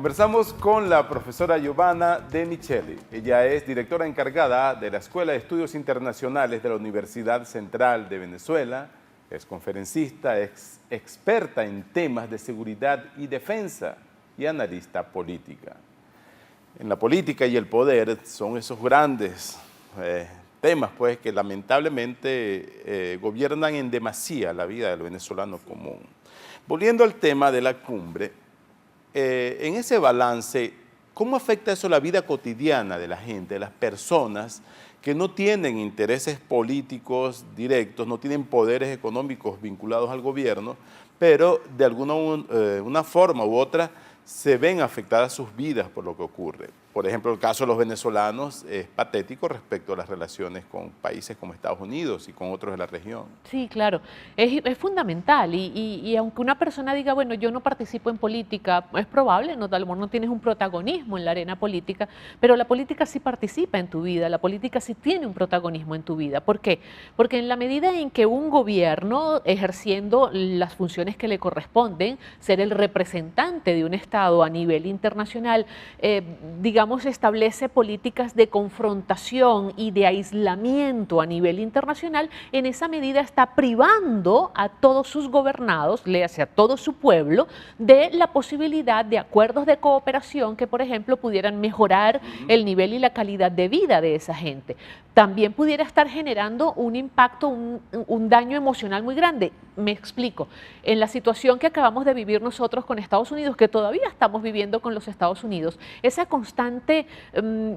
Conversamos con la profesora Giovanna De Micheli. Ella es directora encargada de la Escuela de Estudios Internacionales de la Universidad Central de Venezuela, es conferencista, es experta en temas de seguridad y defensa y analista política. En la política y el poder son esos grandes temas pues, que lamentablemente gobiernan en demasía la vida del venezolano común. Volviendo al tema de la cumbre, en ese balance, ¿cómo afecta eso la vida cotidiana de la gente, de las personas que no tienen intereses políticos directos, no tienen poderes económicos vinculados al gobierno, pero de alguna una forma u otra se ven afectadas sus vidas por lo que ocurre? Por ejemplo, el caso de los venezolanos es patético respecto a las relaciones con países como Estados Unidos y con otros de la región. Sí, claro, es fundamental y aunque una persona diga, bueno, yo no participo en política, es probable, no, a lo mejor no tienes un protagonismo en la arena política, pero la política sí participa en tu vida, la política sí tiene un protagonismo en tu vida. ¿Por qué? Porque en la medida en que un gobierno, ejerciendo las funciones que le corresponden, ser el representante de un Estado a nivel internacional, digamos, establece políticas de confrontación y de aislamiento a nivel internacional, en esa medida está privando a todos sus gobernados, léase a todo su pueblo, de la posibilidad de acuerdos de cooperación que, por ejemplo, pudieran mejorar el nivel y la calidad de vida de esa gente. También pudiera estar generando un impacto, un daño emocional muy grande. Me explico. En la situación que acabamos de vivir nosotros con Estados Unidos, que todavía estamos viviendo con los Estados Unidos, esa constante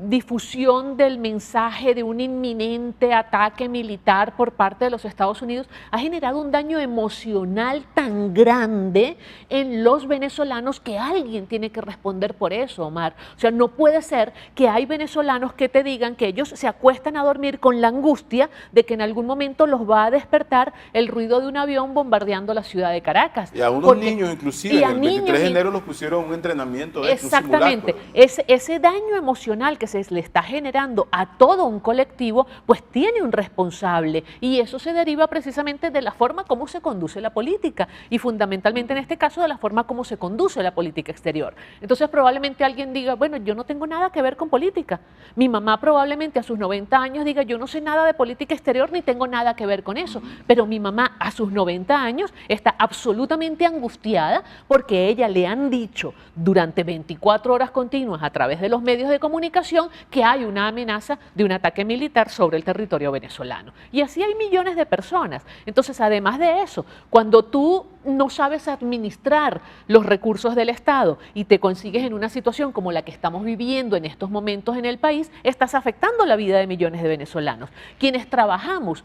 difusión del mensaje de un inminente ataque militar por parte de los Estados Unidos ha generado un daño emocional tan grande en los venezolanos que alguien tiene que responder por eso, Omar. O sea, no puede ser que hay venezolanos que te digan que ellos se acuestan a dormir con la angustia de que en algún momento los va a despertar el ruido de un avión bombardeando la ciudad de Caracas. Y a unos niños inclusive, en el 23 de enero los pusieron un entrenamiento de exactamente, ese daño emocional que se le está generando a todo un colectivo, pues tiene un responsable y eso se deriva precisamente de la forma como se conduce la política y fundamentalmente en este caso de la forma como se conduce la política exterior. Entonces probablemente alguien diga, bueno, yo no tengo nada que ver con política. Mi mamá probablemente a sus 90 años diga, yo no sé nada de política exterior ni tengo nada que ver con eso, pero mi mamá a sus 90 años está absolutamente angustiada porque ella le han dicho durante 24 horas continuas a través de los medios de comunicación que hay una amenaza de un ataque militar sobre el territorio venezolano. Y así hay millones de personas. Entonces, además de eso, cuando tú no sabes administrar los recursos del Estado y te consigues en una situación como la que estamos viviendo en estos momentos en el país, estás afectando la vida de millones de venezolanos. Quienes trabajamos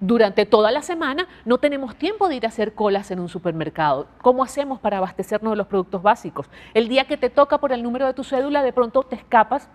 durante toda la semana no tenemos tiempo de ir a hacer colas en un supermercado. ¿Cómo hacemos para abastecernos de los productos básicos? El día que te toca por el número de tu cédula, de pronto te escapas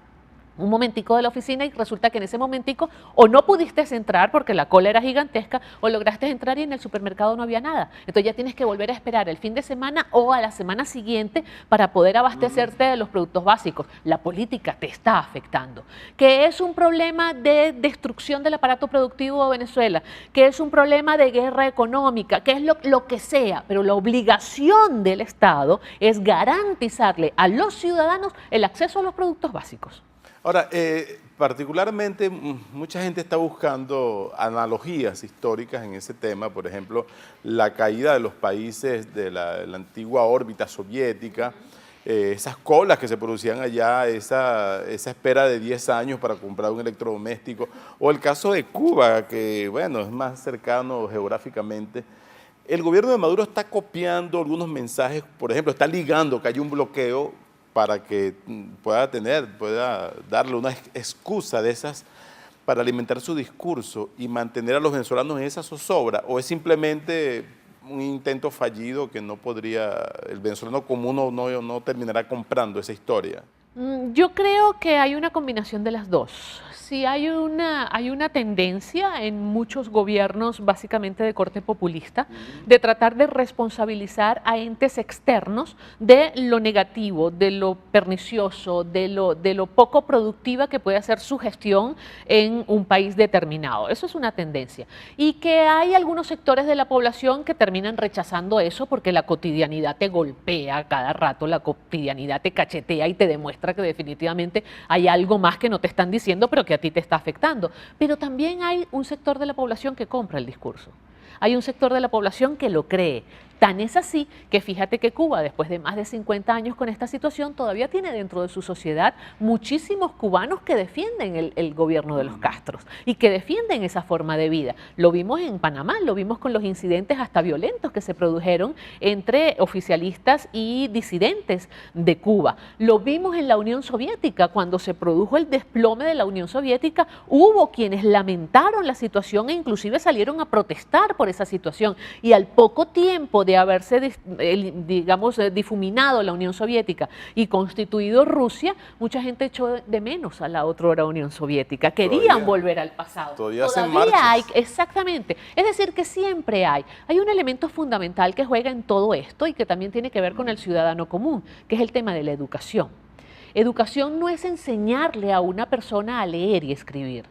un momentico de la oficina y resulta que en ese momentico o no pudiste entrar porque la cola era gigantesca o lograste entrar y en el supermercado no había nada. Entonces ya tienes que volver a esperar el fin de semana o a la semana siguiente para poder abastecerte de los productos básicos. La política te está afectando. Que es un problema de destrucción del aparato productivo de Venezuela, que es un problema de guerra económica, que es lo que sea, pero la obligación del Estado es garantizarle a los ciudadanos el acceso a los productos básicos. Ahora, particularmente mucha gente está buscando analogías históricas en ese tema, por ejemplo, la caída de los países de la antigua órbita soviética, esas colas que se producían allá, esa espera de 10 años para comprar un electrodoméstico, o el caso de Cuba, que bueno, es más cercano geográficamente. El gobierno de Maduro está copiando algunos mensajes, por ejemplo, está ligando que hay un bloqueo para que pueda darle una excusa de esas para alimentar su discurso y mantener a los venezolanos en esa zozobra, o es simplemente un intento fallido que no podría, el venezolano común no terminará comprando esa historia. Yo creo que hay una combinación de las dos. Sí hay una tendencia en muchos gobiernos, básicamente de corte populista, de tratar de responsabilizar a entes externos de lo negativo, de lo pernicioso, de lo poco productiva que puede ser su gestión en un país determinado. Eso es una tendencia. Y que hay algunos sectores de la población que terminan rechazando eso porque la cotidianidad te golpea cada rato, la cotidianidad te cachetea y te demuestra que definitivamente hay algo más que no te están diciendo, pero que a ti te está afectando. Pero también hay un sector de la población que compra el discurso. Hay un sector de la población que lo cree. Tan es así que fíjate que Cuba, después de más de 50 años con esta situación, todavía tiene dentro de su sociedad muchísimos cubanos que defienden el gobierno de los Castros y que defienden esa forma de vida. Lo vimos en Panamá, lo vimos con los incidentes hasta violentos que se produjeron entre oficialistas y disidentes de Cuba. Lo vimos en la Unión Soviética, cuando se produjo el desplome de la Unión Soviética, hubo quienes lamentaron la situación e inclusive salieron a protestar por esa situación. Y al poco tiempo de haberse, digamos, difuminado la Unión Soviética y constituido Rusia, mucha gente echó de menos a la otrora Unión Soviética. Querían volver al pasado. Todavía hay, exactamente. Es decir, que siempre hay un elemento fundamental que juega en todo esto y que también tiene que ver con el ciudadano común, que es el tema de la educación. Educación no es enseñarle a una persona a leer y escribir.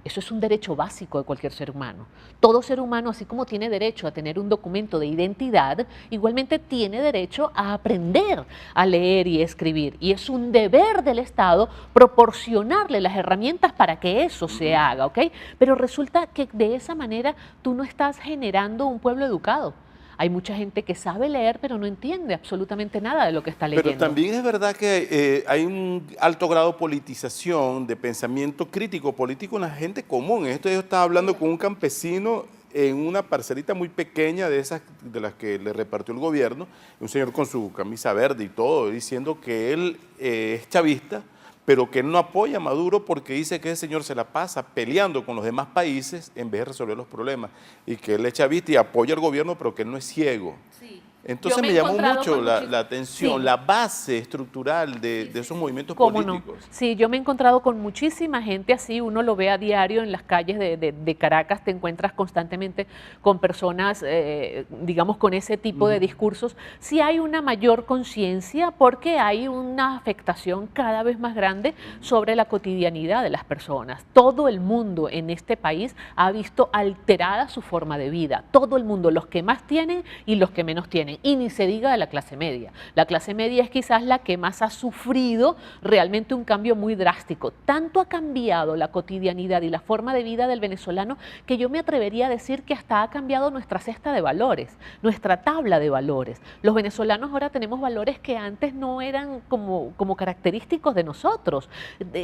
Eso es un derecho básico de cualquier ser humano. Todo ser humano, así como tiene derecho a tener un documento de identidad, igualmente tiene derecho a aprender a leer y escribir. Y es un deber del Estado proporcionarle las herramientas para que eso se haga, ¿ok? Pero resulta que de esa manera tú no estás generando un pueblo educado. Hay mucha gente que sabe leer, pero no entiende absolutamente nada de lo que está leyendo. Pero también es verdad que hay un alto grado de politización, de pensamiento crítico político en la gente común. Esto yo estaba hablando con un campesino en una parcelita muy pequeña de esas de las que le repartió el gobierno, un señor con su camisa verde y todo, diciendo que él es chavista, pero que él no apoya a Maduro porque dice que ese señor se la pasa peleando con los demás países en vez de resolver los problemas, y que él es chavista y apoya al gobierno, pero que él no es ciego. Sí. Entonces me llamó mucho la atención, la base estructural de esos movimientos políticos. No? Sí, yo me he encontrado con muchísima gente así, uno lo ve a diario en las calles de Caracas, te encuentras constantemente con personas, digamos, con ese tipo de discursos. Sí hay una mayor conciencia porque hay una afectación cada vez más grande sobre la cotidianidad de las personas. Todo el mundo en este país ha visto alterada su forma de vida, todo el mundo, los que más tienen y los que menos tienen. Y ni se diga de la clase media. La clase media es quizás la que más ha sufrido realmente un cambio muy drástico. Tanto ha cambiado la cotidianidad y la forma de vida del venezolano que yo me atrevería a decir que hasta ha cambiado nuestra cesta de valores, nuestra tabla de valores. Los venezolanos ahora tenemos valores que antes no eran como característicos de nosotros.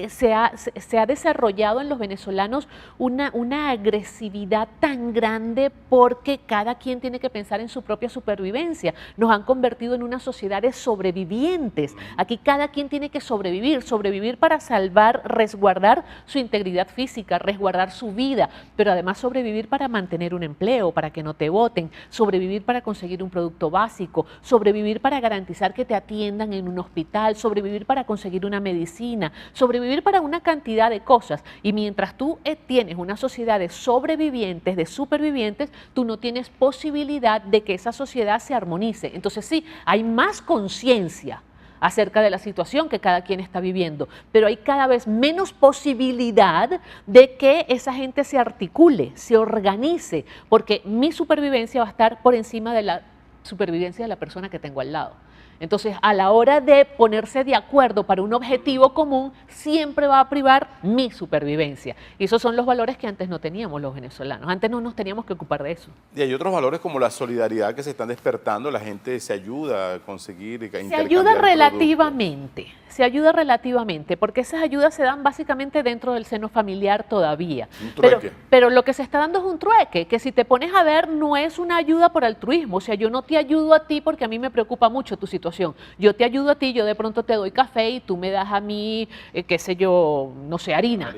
Se ha desarrollado en los venezolanos una agresividad tan grande porque cada quien tiene que pensar en su propia supervivencia. Nos han convertido en unas sociedades sobrevivientes. Aquí cada quien tiene que sobrevivir para salvar, resguardar su integridad física, resguardar su vida, pero además sobrevivir para mantener un empleo, para que no te voten, sobrevivir para conseguir un producto básico, sobrevivir para garantizar que te atiendan en un hospital, sobrevivir para conseguir una medicina, sobrevivir para una cantidad de cosas. Y mientras tú tienes una sociedad de sobrevivientes, de supervivientes, tú no tienes posibilidad de que esa sociedad se armonice. Entonces sí, hay más conciencia acerca de la situación que cada quien está viviendo, pero hay cada vez menos posibilidad de que esa gente se articule, se organice, porque mi supervivencia va a estar por encima de la supervivencia de la persona que tengo al lado. Entonces, a la hora de ponerse de acuerdo para un objetivo común, siempre va a privar mi supervivencia. Y esos son los valores que antes no teníamos los venezolanos. Antes no nos teníamos que ocupar de eso. Y hay otros valores como la solidaridad que se están despertando. La gente se ayuda a conseguir y se ayuda relativamente. Se ayuda relativamente, porque esas ayudas se dan básicamente dentro del seno familiar todavía. Un trueque. Pero lo que se está dando es un trueque, que si te pones a ver no es una ayuda por altruismo. O sea, yo no te ayudo a ti porque a mí me preocupa mucho tu situación situación. Yo te ayudo a ti, yo de pronto te doy café y tú me das a mí, qué sé yo, no sé, harina.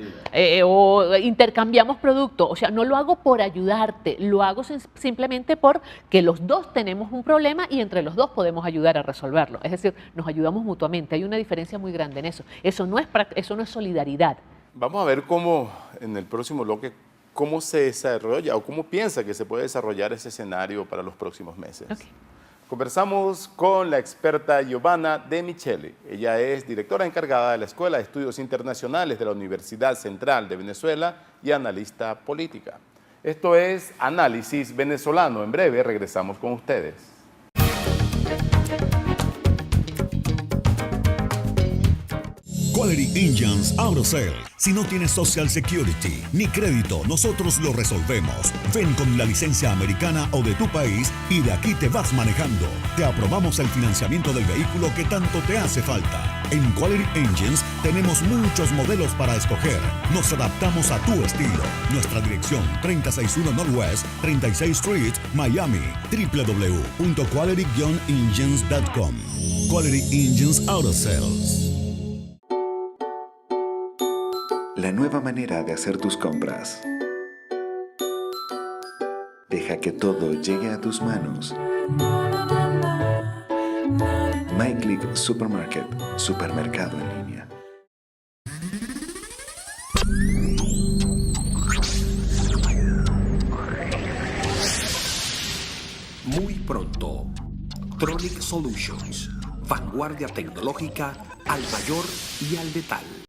O intercambiamos productos. O sea, no lo hago por ayudarte, lo hago simplemente porque los dos tenemos un problema y entre los dos podemos ayudar a resolverlo. Es decir, nos ayudamos mutuamente. Hay una diferencia muy grande en eso. Eso no es solidaridad. Vamos a ver cómo, en el próximo bloque, cómo se desarrolla o cómo piensa que se puede desarrollar ese escenario para los próximos meses. Okay. Conversamos con la experta Giovanna De Micheli. Ella es directora encargada de la Escuela de Estudios Internacionales de la Universidad Central de Venezuela y analista política. Esto es Análisis Venezolano. En breve regresamos con ustedes. Quality Engines Auto Sale. Si no tienes Social Security ni crédito, nosotros lo resolvemos. Ven con la licencia americana o de tu país y de aquí te vas manejando. Te aprobamos el financiamiento del vehículo que tanto te hace falta. En Quality Engines tenemos muchos modelos para escoger. Nos adaptamos a tu estilo. Nuestra dirección 361 Northwest 36th Street, Miami. www.quality-engines.com. Quality Engines Auto Sales. La nueva manera de hacer tus compras. Deja que todo llegue a tus manos. MyClick Supermarket, supermercado en línea. Muy pronto, Tronic Solutions, vanguardia tecnológica al mayor y al detalle.